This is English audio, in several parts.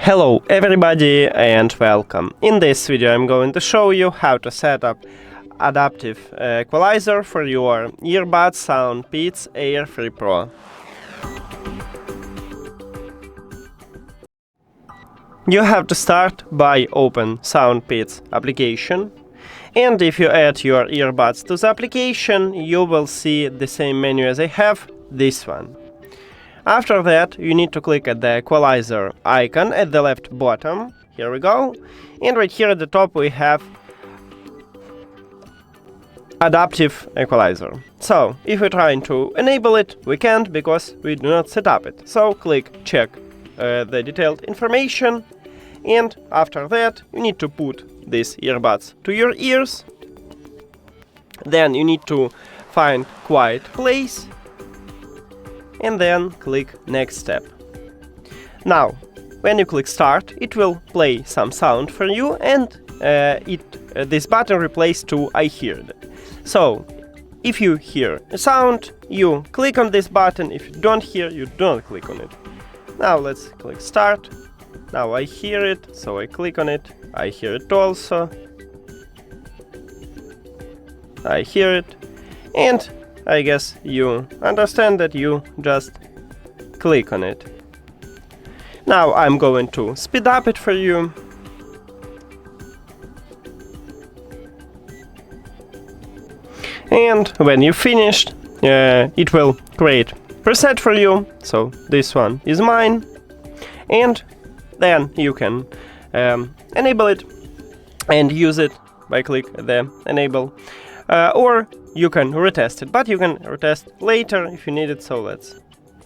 Hello everybody and welcome. In this video I'm going to show you how to set up adaptive equalizer for your Earbuds SOUNDPEATS AIR 3 Pro. You have to start by open SOUNDPEATS application, and if you add your earbuds to the application you will see the same menu as I have, this one. After that, you need to click at the equalizer icon at the left bottom. Here we go. And right here at the top we have adaptive equalizer. So, if we're trying to enable it, we can't because we do not set up it. So, click check the detailed information. And after that, you need to put these earbuds to your ears. Then you need to find quiet place. And then click next step. Now, when you click start, it will play some sound for you, and this button replaces to I heard. So, if you hear a sound, you click on this button. If you don't hear, you don't click on it. Now let's click start. Now I hear it, so I click on it. I hear it also. I hear it, and I guess you understand that you just click on it. Now I'm going to speed up it for you. And when you finished, it will create preset for you. So this one is mine. And then you can enable it and use it by click the enable. Or you can retest it, but you can retest later if you need it. So let's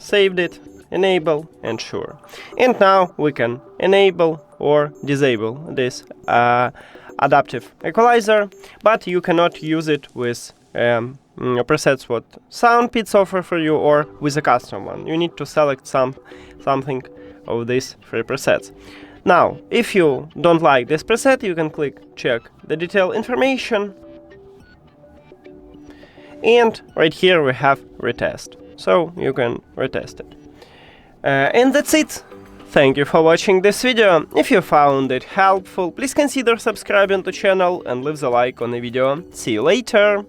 save it, enable, and sure. And now we can enable or disable this adaptive equalizer, but you cannot use it with presets what SOUNDPEATS offer for you or with a custom one. You need to select something of these three presets. Now, if you don't like this preset, you can click check the detailed information. And right here we have retest, so you can retest it. And that's it. Thank you for watching this video. If you found it helpful, please consider subscribing to the channel and leave a like on the video. See you later!